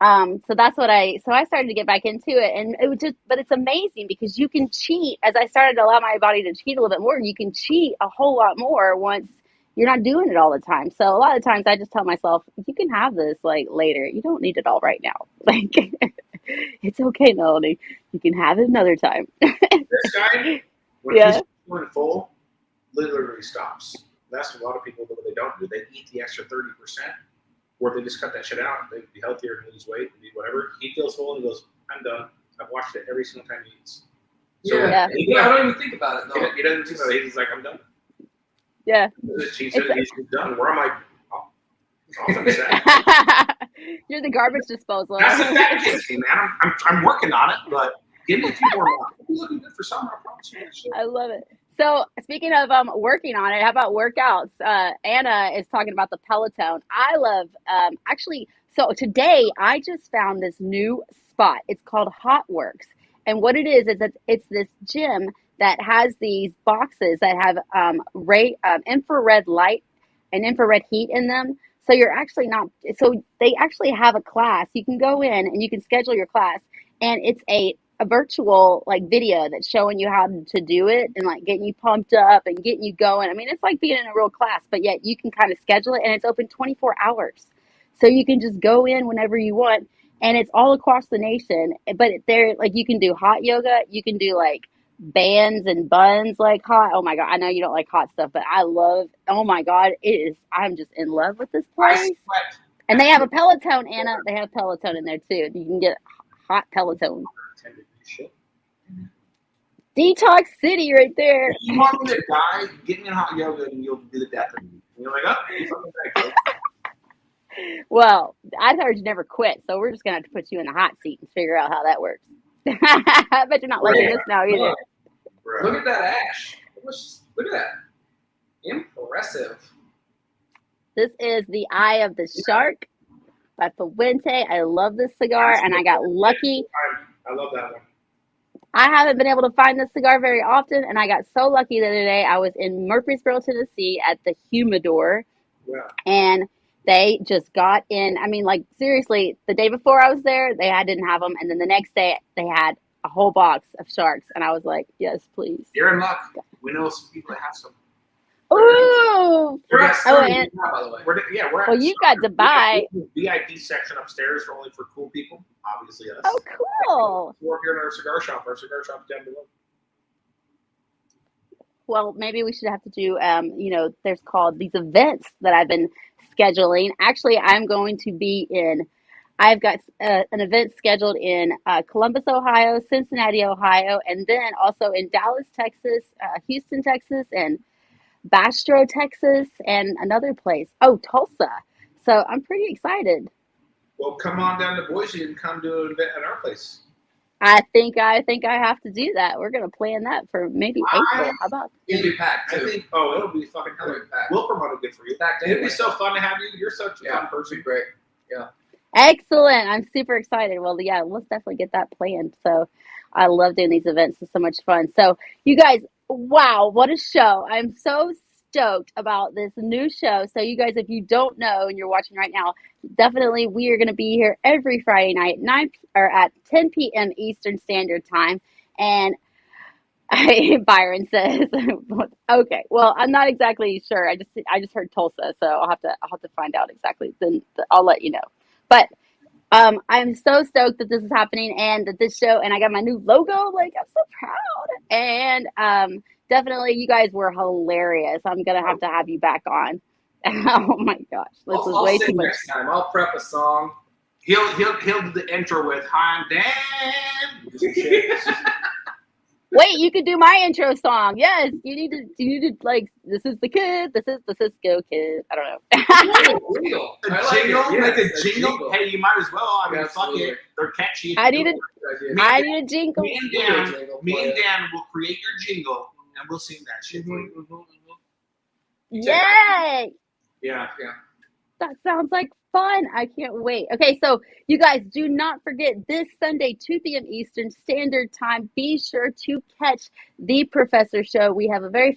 So that's what so I started to get back into it and it was but it's amazing because you can cheat as I started to allow my body to cheat a little bit more. You can cheat a whole lot more once you're not doing it all the time. So a lot of times I just tell myself, you can have this like later. You don't need it all right now. Like it's okay, Melanie. You can have it another time. This guy, when he's going full, literally stops. That's what a lot of people do. What they don't do. They eat the extra 30%. Or they just cut that shit out. They be healthier and lose weight and be whatever. He feels full and he goes, I'm done. I've watched it every single time he eats. So I don't even think about it though. He doesn't think about it. He's like, I'm done. Yeah. He said he's done. Where I'm like, I'll finish that. You're the garbage disposal. That's a fact, man. I'm working on it, but give me a few more months. I'll be looking good for summer. I promise you. I love it. So speaking of working on it, how about workouts? Anna is talking about the Peloton. I love so today I just found this new spot. It's called Hot Works. And what it is that it's this gym that has these boxes that have infrared light and infrared heat in them. So you're actually not, so they actually have a class. You can go in and you can schedule your class and it's a virtual like video that's showing you how to do it and like getting you pumped up and getting you going. I mean, it's like being in a real class, but yet you can kind of schedule it and it's open 24 hours. So you can just go in whenever you want and it's all across the nation. But there, like you can do hot yoga, you can do like bands and buns like hot. Oh my God. I know you don't like hot stuff, but oh my God, I'm just in love with this place. And they have a Peloton, Anna. They have Peloton in there too. You can get hot Peloton. Detox City right there. You want me to die? Get me in hot yoga and you'll be the death of me. And you're like, oh, you fucking back. Well, I heard you never quit, so we're just gonna have to put you in the hot seat and figure out how that works. I bet you're not liking this now either. Look at that ash. Look at that. Impressive. This is the Eye of the Shark by Fuente. I love this cigar, and I got lucky. I love that one. I haven't been able to find this cigar very often, and I got so lucky the other day. I was in Murfreesboro, Tennessee at the Humidor, and they just got in. I mean, like, seriously, the day before I was there, they didn't have them, and then the next day, they had a whole box of sharks, and I was like, yes, please. You're in luck. We know some people that have some. Ooh! We're at by the way. We're well, you got to buy VIP section upstairs for only for cool people. Obviously, us. Oh, cool! We're here in our cigar shop. Our cigar shop's down below. Well, maybe we should have to do. There's called these events that I've been scheduling. Actually, I'm going to be in. I've got an event scheduled in Columbus, Ohio, Cincinnati, Ohio, and then also in Dallas, Texas, Houston, Texas, and Bastrop, Texas, and another place. Oh, Tulsa. So I'm pretty excited. Well, come on down to Boise and come to an event at our place. I think I have to do that. We're gonna plan that for maybe April. How about? It'll be packed too. It'll be fucking cool. We'll promote it good for you. It'd be so fun to have you. You're such a fun person. Great. Yeah. Excellent. I'm super excited. Well, yeah, let's definitely get that planned. So I love doing these events. It's so much fun. So you guys, wow, what a show. I'm so stoked about this new show. So you guys, if you don't know and you're watching right now, definitely we are going to be here every Friday night, at 10 p.m. Eastern Standard Time. And Byron says, okay, well, I'm not exactly sure. I just heard Tulsa, so I'll have to find out exactly. Then I'll let you know. But I'm so stoked that this is happening and that this show, and I got my new logo. Like, I'm so proud. And definitely, you guys were hilarious. I'm gonna have you back on. Oh my gosh, this was I'll way sing too much. next time. I'll prep a song. He'll do the intro with "Hi, I'm Dan." Wait, you could do my intro song. Yes, you need to like. This is the kid. This is the Cisco kid. I don't know. Jingle. A jingle, like a jingle. Hey, you might as well. I mean, fuck it. They're catchy. I need a jingle. Me and Dan will create your jingle, and we'll sing that shit for you. Yay! Yeah. That sounds like fun. I can't wait. Okay, so you guys do not forget this Sunday, 2 p.m. Eastern Standard Time. Be sure to catch the Professor Show. We have a very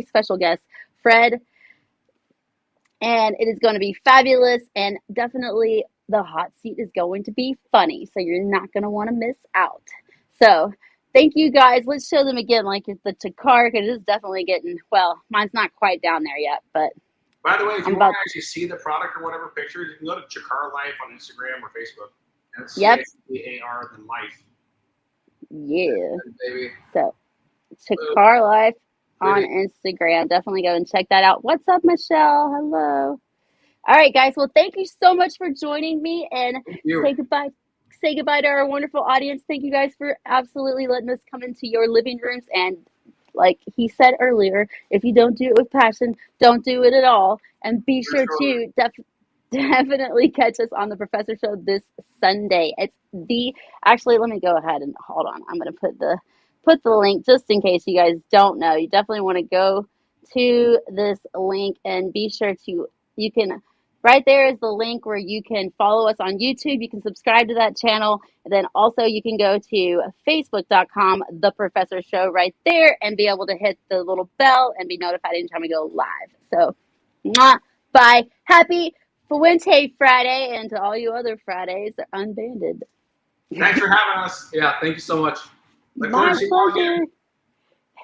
special guest, Fred, and it is going to be fabulous, and definitely the hot seat is going to be funny, so you're not going to want to miss out. So thank you guys. Let's show them again, like the Ciccar, because it is definitely getting, well, mine's not quite down there yet, but by the way, if you want to actually see the product or whatever pictures, you can go to Ciccar Life on Instagram or Facebook. That's C-A-R than life. Yeah. Baby. So Ciccar Life on Instagram. Definitely go and check that out. What's up, Michelle? Hello. All right, guys. Well, thank you so much for joining me, and say goodbye. Say goodbye to our wonderful audience. Thank you guys for absolutely letting us come into your living rooms. And like he said earlier, if you don't do it with passion, don't do it at all. And be sure to definitely catch us on the Professor Show this Sunday. Actually, let me go ahead and hold on. I'm going to put the link just in case you guys don't know. You definitely want to go to this link and be sure to, right there is the link where you can follow us on YouTube. You can subscribe to that channel. And then also you can go to facebook.com, The Professor Show right there, and be able to hit the little bell and be notified anytime we go live. So, bye. Happy Fuente Friday, and to all you other Fridays, Unbanded. Thanks for having us. Yeah, thank you so much. My pleasure.